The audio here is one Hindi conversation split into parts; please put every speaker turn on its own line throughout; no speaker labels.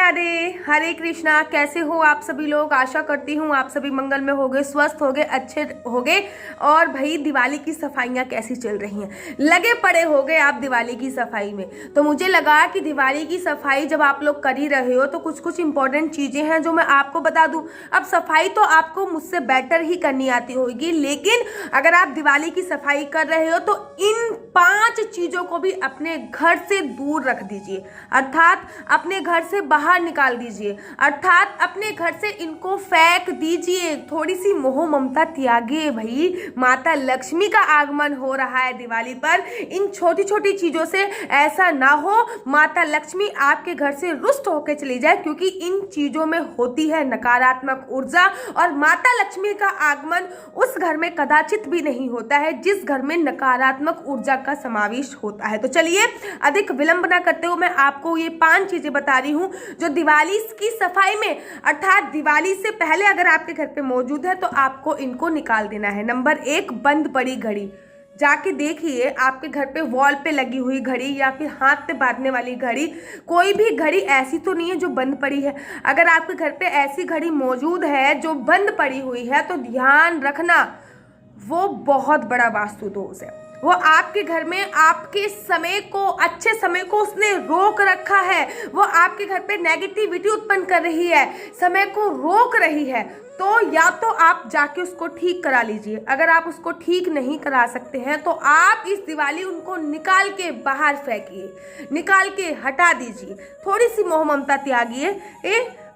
राधे। हरे कृष्णा। कैसे हो आप सभी लोग? आशा करती हूँ आप सभी मंगल में होगे, स्वस्थ होगे, अच्छे होगे। और भाई दिवाली की सफाइयाँ कैसी चल रही हैं? लगे पड़े होगे आप दिवाली की सफाई में। तो मुझे लगा कि दिवाली की सफाई जब आप लोग कर ही रहे हो तो कुछ कुछ इंपॉर्टेंट चीज़ें हैं जो मैं आपको बता दूँ। अब सफाई तो आपको मुझसे बेटर ही करनी आती होगी, लेकिन अगर आप दिवाली की सफाई कर रहे हो तो इन 5 चीज़ों को भी अपने घर से दूर रख दीजिए, अर्थात अपने घर से बाहर निकाल दीजिए, अर्थात अपने घर से इनको फेंक दीजिए। थोड़ी सी मोह ममता त्यागिए भाई। माता लक्ष्मी का आगमन हो रहा है दिवाली पर। इन छोटी छोटी चीजों से ऐसा ना हो माता लक्ष्मी आपके घर से रुष्ट होकर चली जाए, क्योंकि इन चीजों में होती है नकारात्मक ऊर्जा। और माता लक्ष्मी का आगमन उस घर में कदाचित भी नहीं होता है जिस घर में नकारात्मक ऊर्जा का समावेश होता है। तो चलिए अधिक विलंब ना करते हुए मैं आपको ये 5 चीजें बता रही हूँ जो दिवाली की सफाई में, अर्थात दिवाली से पहले अगर आपके घर पे मौजूद है तो आपको इनको निकाल देना है। नंबर 1, बंद पड़ी घड़ी। जाके देखिए आपके घर पे वॉल पे लगी हुई घड़ी या फिर हाथ पे बांधने वाली घड़ी, कोई भी घड़ी ऐसी तो नहीं है जो बंद पड़ी है। अगर आपके घर पे ऐसी घड़ी मौजूद है जो बंद पड़ी हुई है तो ध्यान रखना, वो बहुत बड़ा वास्तु दोष है। वो आपके घर में आपके समय को, अच्छे समय को उसने रोक रखा है। वो आपके घर पे नेगेटिविटी उत्पन्न कर रही है, समय को रोक रही है। तो या तो आप जाके उसको ठीक करा लीजिए। अगर आप उसको ठीक नहीं करा सकते हैं तो आप इस दिवाली उनको निकाल के बाहर फेंकिए, निकाल के हटा दीजिए। थोड़ी सी मोह ममता त्यागिए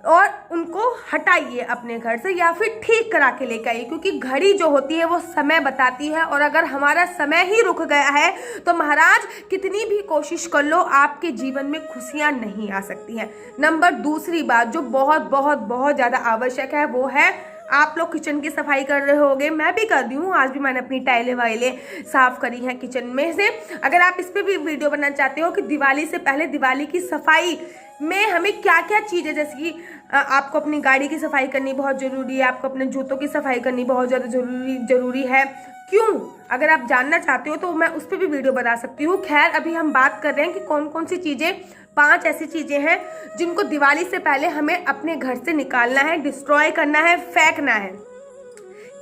और उनको हटाइए अपने घर से, या फिर ठीक करा के लेकर आइए, क्योंकि घड़ी जो होती है वो समय बताती है। और अगर हमारा समय ही रुक गया है तो महाराज कितनी भी कोशिश कर लो आपके जीवन में खुशियां नहीं आ सकती हैं। नंबर दूसरी बात जो बहुत बहुत बहुत ज़्यादा आवश्यक है वो है, आप लोग किचन की सफाई कर रहे होगे, मैं भी कर दी हूँ। आज भी मैंने अपनी टाइलें वाइलें साफ करी हैं किचन में से। अगर आप इस पर भी वीडियो बनाना चाहते हो कि दिवाली से पहले दिवाली की सफाई में हमें क्या क्या चीज़ें, जैसे कि आपको अपनी गाड़ी की सफाई करनी बहुत ज़रूरी है, आपको अपने जूतों की सफाई करनी बहुत ज़्यादा ज़रूरी है। क्यों? अगर आप जानना चाहते हो तो मैं उस पर भी वीडियो बता सकती हूँ। खैर अभी हम बात कर रहे हैं कि कौन कौन सी चीज़ें, 5 ऐसी चीज़ें हैं जिनको दिवाली से पहले हमें अपने घर से निकालना है, डिस्ट्रॉय करना है, फेंकना है।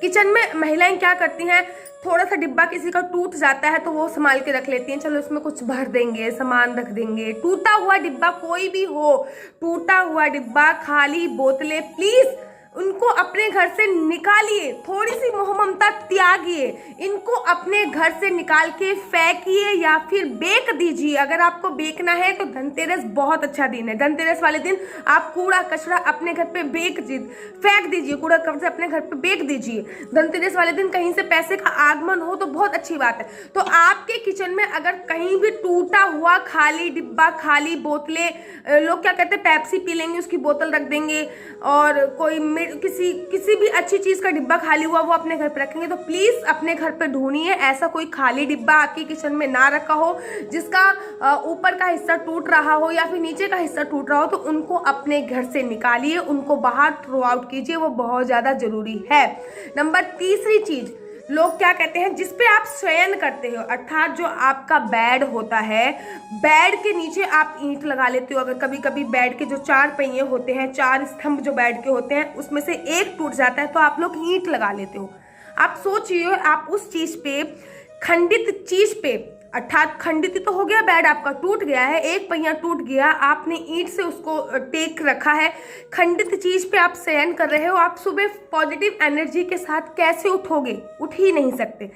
किचन में महिलाएं क्या करती हैं, थोड़ा सा डिब्बा किसी का टूट जाता है तो वो संभाल के रख लेती हैं, चलो इसमें कुछ भर देंगे, सामान रख देंगे। टूटा हुआ डिब्बा कोई भी हो, टूटा हुआ डिब्बा, खाली बोतलें, प्लीज उनको अपने घर से निकालिए। थोड़ी सी मोह ममता त्यागिए, इनको अपने घर से निकाल के फेंकिए या फिर बेच दीजिए। अगर आपको बेचना है तो धनतेरस बहुत अच्छा दिन है। धनतेरस वाले दिन आप कूड़ा कचरा अपने घर पे फेंक दीजिए, कूड़ा कचरा अपने घर पे बेच दीजिए। धनतेरस वाले दिन कहीं से पैसे का आगमन हो तो बहुत अच्छी बात है। तो आपके किचन में अगर कहीं भी टूटा हुआ खाली डिब्बा, खाली बोतलें, लोग क्या कहते हैं पेप्सी पी लेंगे उसकी बोतल रख देंगे, और कोई किसी भी अच्छी चीज का डिब्बा खाली हुआ वो अपने घर पे रखेंगे, तो प्लीज अपने घर पे ढूंढिए ऐसा कोई खाली डिब्बा आपके किचन में ना रखा हो जिसका ऊपर का हिस्सा टूट रहा हो या फिर नीचे का हिस्सा टूट रहा हो। तो उनको अपने घर से निकालिए, उनको बाहर थ्रो आउट कीजिए, वो बहुत ज्यादा जरूरी है। नंबर तीसरी चीज, लोग क्या कहते हैं, जिस पे आप शयन करते हो, अर्थात जो आपका बेड होता है, बेड के नीचे आप ईंट लगा लेते हो। अगर कभी कभी बेड के जो 4 पहिए होते हैं, 4 स्तंभ जो बेड के होते हैं, उसमें से एक टूट जाता है तो आप लोग ईंट लगा लेते हो। आप सोचिए आप उस चीज पे, खंडित चीज पे, अर्थात खंडित तो हो गया, बेड आपका टूट गया है, एक पहिया टूट गया, आपने ईंट से उसको टेक रखा है, खंडित चीज पे आप शयन कर रहे हो। आप सुबह पॉजिटिव एनर्जी के साथ कैसे उठोगे? उठ ही नहीं सकते।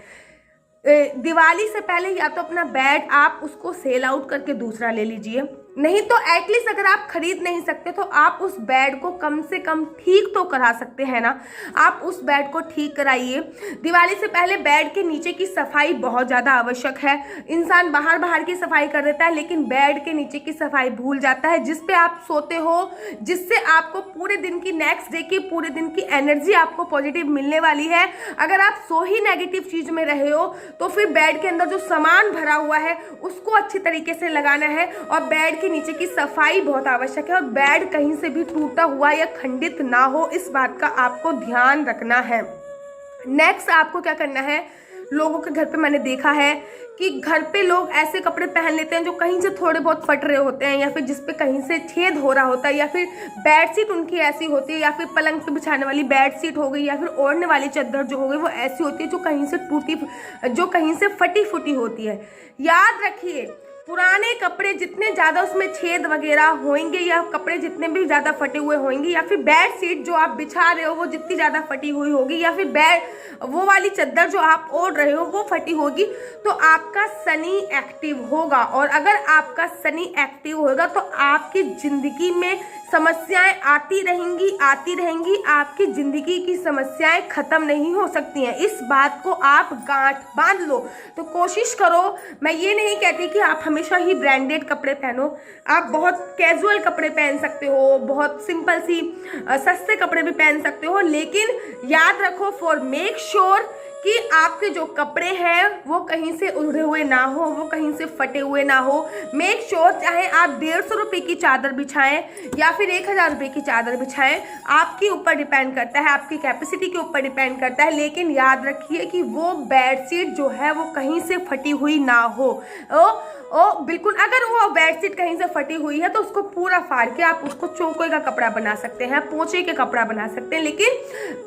दिवाली से पहले या तो अपना बेड आप उसको सेल आउट करके दूसरा ले लीजिए, नहीं तो एटलीस्ट अगर आप खरीद नहीं सकते तो आप उस बेड को कम से कम ठीक तो करा सकते हैं ना। आप उस बेड को ठीक कराइए। दिवाली से पहले बेड के नीचे की सफाई बहुत ज़्यादा आवश्यक है। इंसान बाहर की सफाई कर देता है लेकिन बेड के नीचे की सफाई भूल जाता है, जिस पे आप सोते हो, जिससे आपको पूरे दिन की, नेक्स्ट डे की पूरे दिन की एनर्जी आपको पॉजिटिव मिलने वाली है। अगर आप सो ही नेगेटिव चीज में रहे हो तो फिर बेड के अंदर जो सामान भरा हुआ है उसको अच्छी तरीके से लगाना है, और बेड के नीचे की सफाई बहुत आवश्यक है। और बेड कहीं से भी टूटा हुआ या खंडित ना हो, इस बात का आपको ध्यान रखना है। नेक्स्ट आपको क्या करना है, लोगों के घर पे मैंने देखा है कि घर पे लोग ऐसे कपड़े पहन लेते हैं जो कहीं से थोड़े बहुत फट रहे होते हैं, या फिर जिस पे कहीं से छेद हो रहा होता है, या फिर बेडशीट उनकी ऐसी होती है, या फिर पलंग पे बिछाने वाली बेडशीट हो गई, या फिर ओढ़ने वाली चादर जो हो गई वो ऐसी होती है जो कहीं से टूटी, जो कहीं से फटी फूटी होती है। याद रखिए, पुराने कपड़े जितने ज़्यादा उसमें छेद वगैरह होंगे, या कपड़े जितने भी ज़्यादा फटे हुए होंगे, या फिर बेड शीट जो आप बिछा रहे हो वो जितनी ज़्यादा फटी हुई होगी, या फिर वो वाली चादर जो आप ओढ़ रहे हो वो फटी होगी, तो आपका शनि एक्टिव होगा। और अगर आपका शनि एक्टिव होगा तो आपकी ज़िंदगी में समस्याएं आती रहेंगी, आपकी ज़िंदगी की समस्याएं ख़त्म नहीं हो सकती हैं। इस बात को आप गांठ बांध लो। तो कोशिश करो, मैं ये नहीं कहती कि आप हमेशा ही ब्रांडेड कपड़े पहनो, आप बहुत कैजुअल कपड़े पहन सकते हो, बहुत सिंपल सी सस्ते कपड़े भी पहन सकते हो, लेकिन याद रखो, फॉर मेक श्योर कि आपके जो कपड़े हैं वो कहीं से उधड़े हुए ना हो, वो कहीं से फटे हुए ना हो। मेक श्योर, चाहे आप 150 रुपये की चादर बिछाएं या फिर 1000 रुपये की चादर बिछाएं, आपके ऊपर डिपेंड करता है, आपकी कैपेसिटी के ऊपर डिपेंड करता है, लेकिन याद रखिए कि वो बेडशीट जो है वो कहीं से फटी हुई ना हो। बिल्कुल, अगर वो बेडशीट कहीं से फटी हुई है तो उसको पूरा फाड़ के आप उसको चौकों का कपड़ा बना सकते हैं, पोंछे के कपड़ा बना सकते हैं, लेकिन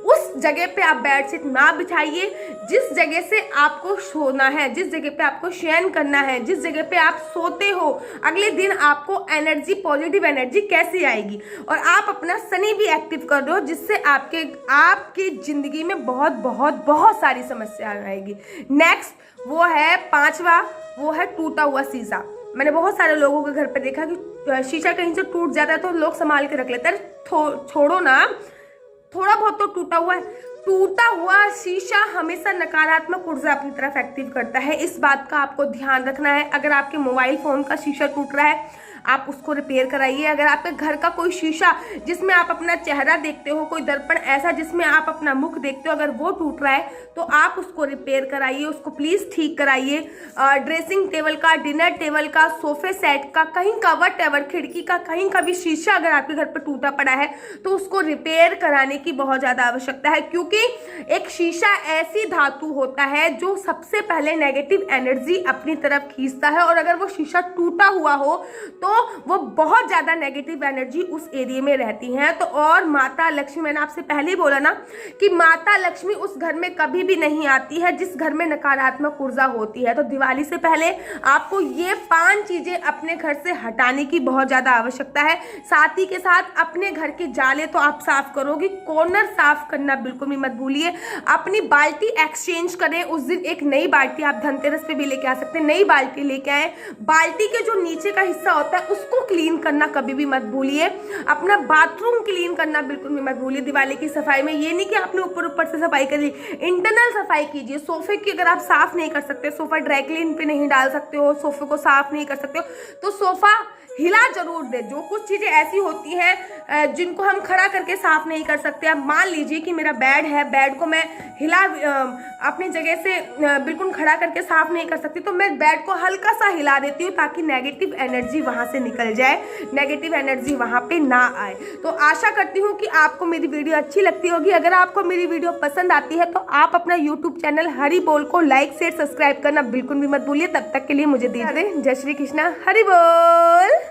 उस जगह पे आप बेडशीट ना बिछाइए जिस जगह से आपको सोना है, जिस जगह पे आपको शयन करना है, जिस जगह पे आप सोते हो। अगले दिन आपको एनर्जी, पॉजिटिव एनर्जी कैसे आएगी? और आप अपना शनि भी एक्टिव कर रहे हो, जिससे आपकी जिंदगी में बहुत बहुत बहुत सारी समस्याएं आएगी। नेक्स्ट वो है 5वां, वो है टूटा हुआ शीशा। मैंने बहुत सारे लोगों के घर पे देखा कि शीशा कहीं से टूट जाता है तो लोग संभाल के रख लेते हैं। छोड़ो ना, थोड़ा बहुत तो टूटा हुआ है। टूटा हुआ शीशा हमेशा नकारात्मक ऊर्जा अपनी तरफ एक्टिव करता है, इस बात का आपको ध्यान रखना है। अगर आपके मोबाइल फोन का शीशा टूट रहा है, आप उसको रिपेयर कराइए। अगर आपके घर का कोई शीशा जिसमें आप अपना चेहरा देखते हो, कोई दर्पण ऐसा जिसमें आप अपना मुख देखते हो, अगर वो टूट रहा है तो आप उसको रिपेयर कराइए, उसको प्लीज ठीक कराइए। ड्रेसिंग टेबल का, डिनर टेबल का, सोफे सेट का, कहीं का वटएवर, खिड़की का कहीं का भी शीशा अगर आपके घर पर टूटा पड़ा है तो उसको रिपेयर कराने की बहुत ज्यादा आवश्यकता है, क्योंकि एक शीशा ऐसी धातु होता है जो सबसे पहले नेगेटिव एनर्जी अपनी तरफ खींचता है, और अगर वो शीशा टूटा हुआ हो तो वो बहुत ज्यादा नेगेटिव एनर्जी उस एरिया में रहती है। तो और माता लक्ष्मी, मैंने आपसे पहले ही बोला ना कि माता लक्ष्मी उस घर में कभी भी नहीं आती है जिस घर में नकारात्मक ऊर्जा होती है। तो दिवाली से पहले आपको ये 5 चीजें अपने घर से हटाने की बहुत ज्यादा आवश्यकता है। साथ ही के साथ अपने घर के जाले तो आप साफ करोगे, कॉर्नर साफ करना बिल्कुल भी मत भूलिए। अपनी बाल्टी एक्सचेंज करें, उस दिन एक नई बाल्टी आप धनतेरस पे भी लेके आ सकते हैं, नई बाल्टी लेके आए। बाल्टी के जो नीचे का हिस्सा होता है उसको क्लीन करना कभी भी मत भूलिए। अपना बाथरूम क्लीन करना बिल्कुल भी मत भूलिए। दिवाली की सफाई में ये नहीं कि आपने ऊपर ऊपर से सफाई करी, इंटरनल सफाई कीजिए। सोफे की अगर आप साफ नहीं कर सकते, सोफा ड्राई क्लीन पे नहीं डाल सकते हो, सोफे को साफ नहीं कर सकते हो, तो सोफा हिला जरूर दे। जो कुछ चीजें ऐसी होती हैं जिनको हम खड़ा करके साफ नहीं कर सकते, अब मान लीजिए कि मेरा बेड है, बेड को मैं अपनी जगह से बिल्कुल खड़ा करके साफ नहीं कर सकती, तो मैं बेड को हल्का सा हिला देती हूँ ताकि नेगेटिव एनर्जी वहां से निकल जाए, नेगेटिव एनर्जी वहां पे ना आए। तो आशा करती हूँ कि आपको मेरी वीडियो अच्छी लगती होगी। अगर आपको मेरी वीडियो पसंद आती है तो आप अपना यूट्यूब चैनल हरि बोल को लाइक शेयर सब्सक्राइब करना बिल्कुल भी मत भूलिए। तब तक के लिए मुझे दीजिए जय श्री कृष्णा, हरि बोल।